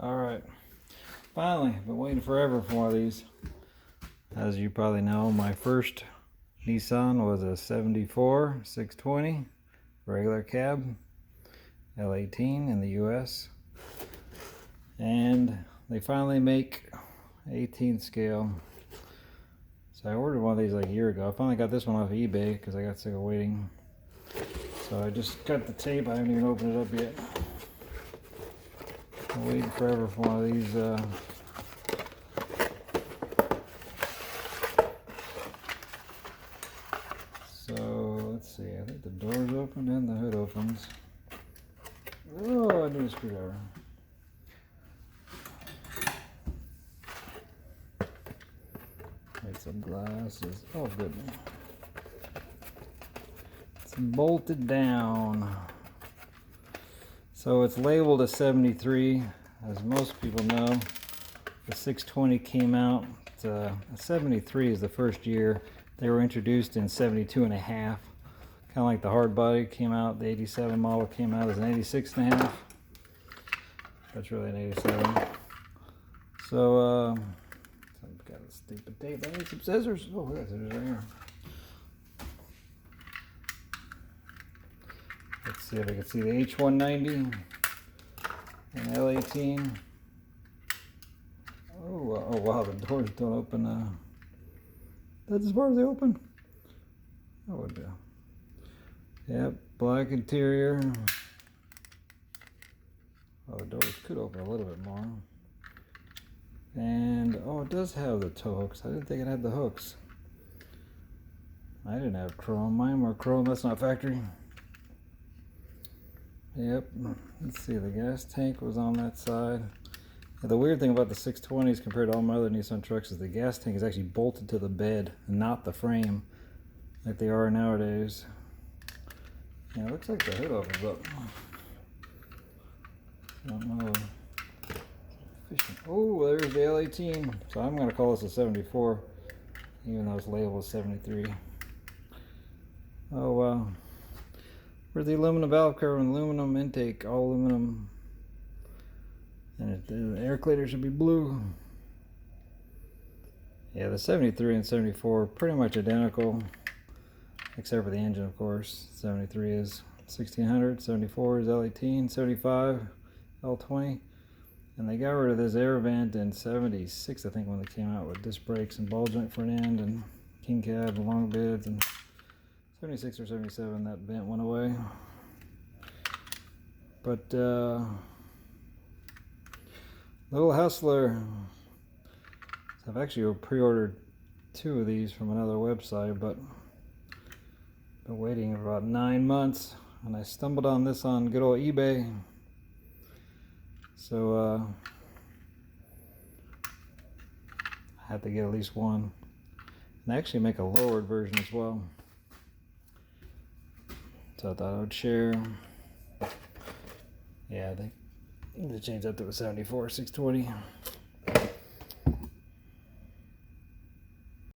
Alright, finally, been waiting forever for one of these. As you probably know, my first Nissan was a 74 620 regular cab, L18 in the US. And they finally make 18 scale. So I ordered one of these like a year ago. I finally got this one off of eBay because I got sick of waiting. So I just cut the tape. I haven't even opened it up yet. I'm waiting forever for one of these. So let's see. I think the door's open and the hood opens. Oh, I need a screwdriver. Need some glasses. Oh, goodness. It's bolted down. So it's labeled a 73, as most people know. The 620 came out. A 73 is the first year. They were introduced in 72 and a half. Kind of like the hard body came out. The 87 model came out as an 86 and a half. That's really an 87. So, I've got a stupid tape. I need some scissors. Oh, I got scissors right here. Let's see if I can see the H190 and L18. Oh wow, the doors don't open. That's as far as they open. Oh, yep, black interior. Oh, the doors could open a little bit more. And oh, it does have the tow hooks. I didn't think it had the hooks. I didn't have chrome. Mine were chrome. That's not factory. Yep, let's see, the gas tank was on that side. The weird thing about the 620s compared to all my other Nissan trucks is the gas tank is actually bolted to the bed, not the frame, like they are nowadays. Yeah, it looks like the hood opens up. I don't know. Oh, there's the L18. So I'm going to call this a 74, even though it's labeled 73. Oh, wow. Where's the aluminum valve cover and aluminum intake? All aluminum. And the air cleaner should be blue. Yeah, the 73 and 74 are pretty much identical, except for the engine, of course. 73 is 1600, 74 is L18, 75 L20. And they got rid of this air vent in 76, I think, when they came out with disc brakes and ball joint front end and king cab and long beds. And 76 or 77, that vent went away. But Little Hustler. I've actually pre-ordered 2 of these from another website, but been waiting about 9 months, and I stumbled on this on good old eBay. So I had to get at least one, and they actually make a lowered version as well. So I thought I would share. Yeah, they changed that to a 74 620.